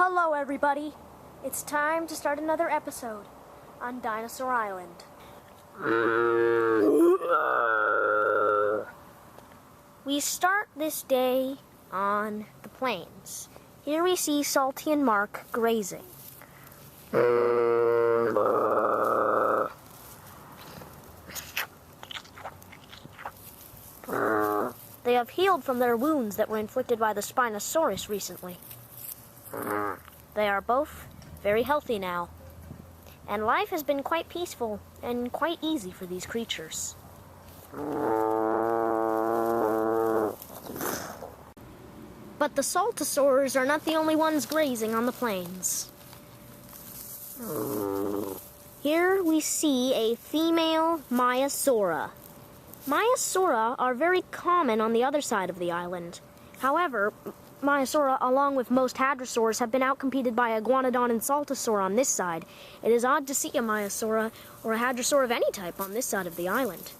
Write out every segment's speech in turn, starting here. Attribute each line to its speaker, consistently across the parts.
Speaker 1: Hello everybody, it's time to start another episode on Dinosaur Island. We start this day on the plains. Here we see Salty and Mark grazing. They have healed from their wounds that were inflicted by the Spinosaurus recently. They are both very healthy now, and life has been quite peaceful and quite easy for these creatures. But the Saltosaurs are not the only ones grazing on the plains. Here we see a female Maiasaura. Maiasaura are very common on the other side of the island. However, Maiasaura, along with most hadrosaurs, have been outcompeted by Iguanodon and Saltosaur on this side. It is odd to see a Maiasaura or a hadrosaur of any type on this side of the island.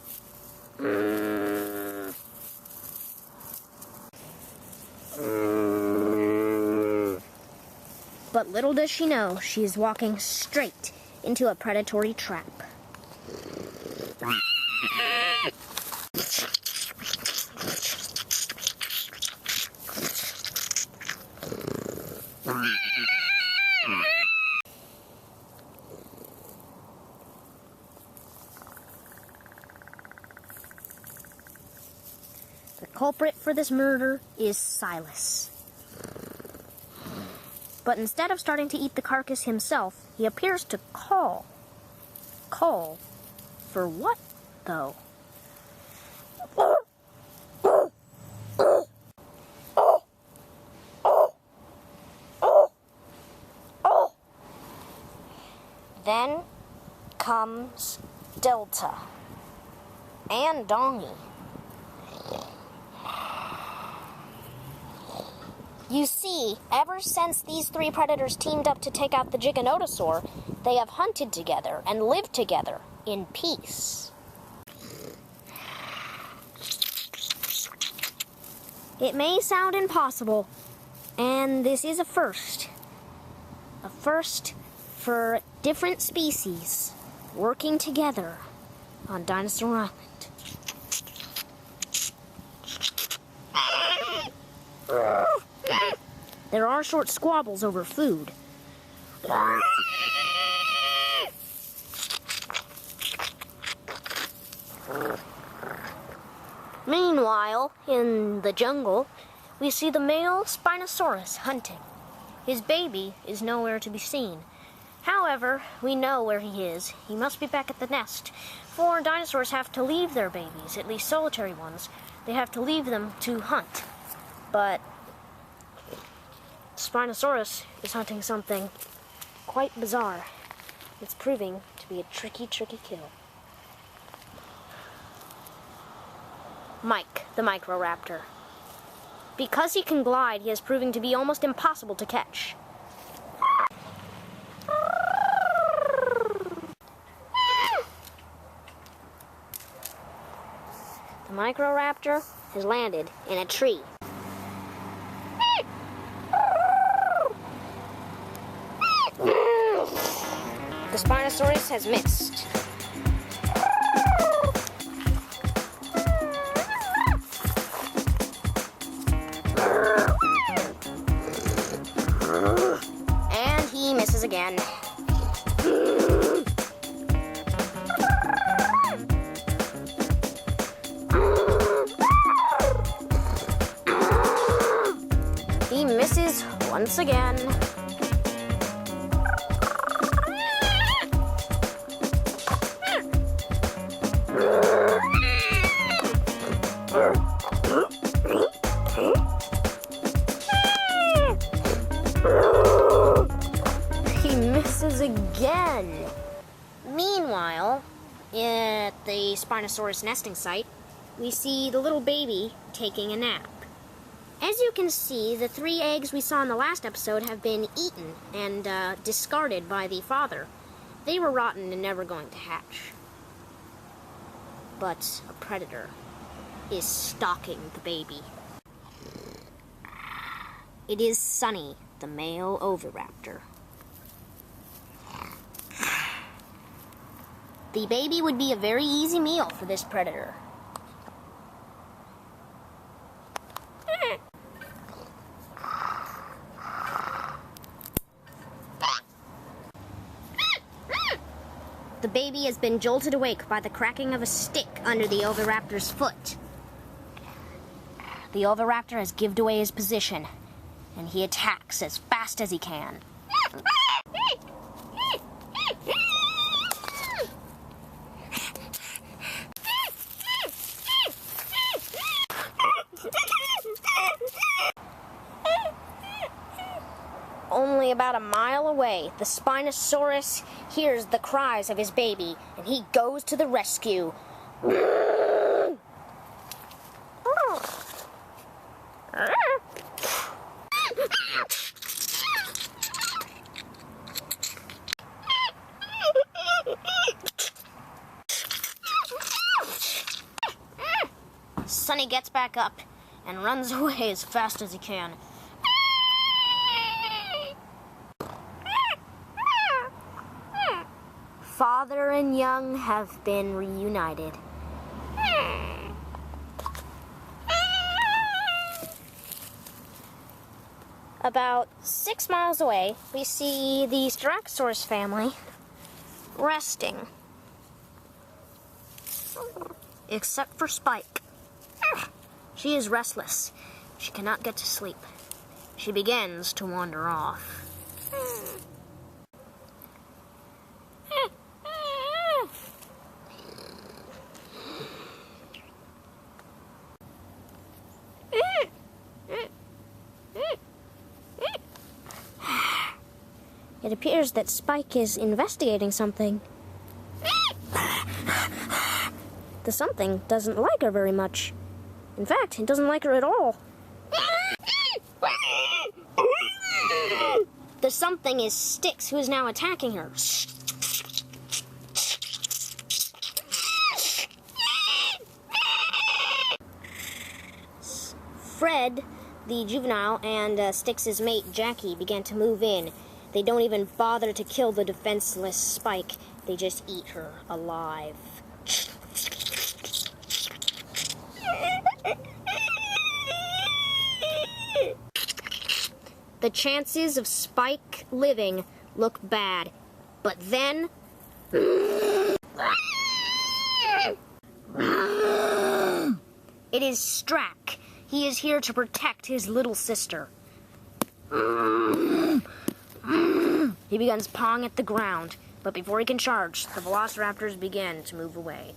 Speaker 1: But little does she know, she is walking straight into a predatory trap. The culprit for this murder is Silas. But instead of starting to eat the carcass himself, he appears to call. Call? For what, though? Then comes Delta and Dongy. You see, ever since these three predators teamed up to take out the Giganotosaur, they have hunted together and lived together in peace. It may sound impossible, and this is a first. A first for different species working together on Dinosaur Island. There are short squabbles over food. Meanwhile, in the jungle, we see the male Spinosaurus hunting. His baby is nowhere to be seen. However, we know where he is. He must be back at the nest. For dinosaurs have to leave their babies, at least solitary ones. They have to leave them to hunt. But Spinosaurus is hunting something quite bizarre. It's proving to be a tricky kill. Mike, the Microraptor. Because he can glide, he is proving to be almost impossible to catch. The Microraptor has landed in a tree. The Spinosaurus has missed. And he misses again. He misses once again. He misses again. Meanwhile, at the Spinosaurus nesting site, we see the little baby taking a nap. As you can see, the 3 eggs we saw in the last episode have been eaten and discarded by the father. They were rotten and never going to hatch. But a predator is stalking the baby. It is Sunny, the male oviraptor. The baby would be a very easy meal for this predator. The baby has been jolted awake by the cracking of a stick under the oviraptor's foot. The oviraptor has given away his position, and he attacks as fast as he can. Only about a mile away, the Spinosaurus hears the cries of his baby, and he goes to the rescue. Sonny gets back up and runs away as fast as he can. Father and young have been reunited. About 6 miles away, we see the Styracosaurus family resting. Except for Spike. She is restless. She cannot get to sleep. She begins to wander off. It appears that Spike is investigating something. The something doesn't like her very much. In fact, it doesn't like her at all. The something is Styx, who is now attacking her. Fred, the juvenile, and Styx's mate, Jackie, began to move in. They don't even bother to kill the defenseless Spike. They just eat her alive. The chances of Spike living look bad. But then... It is Strack. He is here to protect his little sister. He begins pawing at the ground, but before he can charge, the velociraptors begin to move away.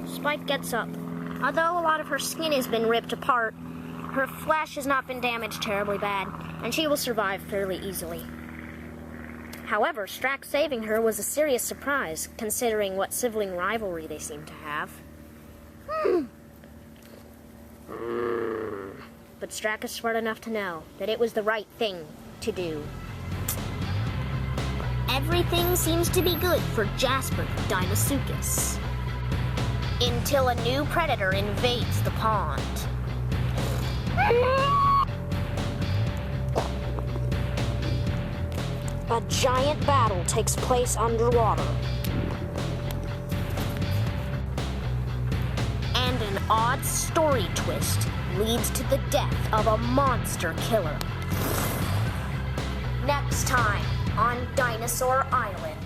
Speaker 1: Spike gets up. Although a lot of her skin has been ripped apart, her flesh has not been damaged terribly bad, and she will survive fairly easily. However, Strack saving her was a serious surprise, considering what sibling rivalry they seem to have. But Strack is smart enough to know that it was the right thing to do. Everything seems to be good for Jasper the Deinosuchus. Until a new predator invades the pond. A giant battle takes place underwater. And an odd story twist leads to the death of a monster killer. Next time on Dinosaur Island.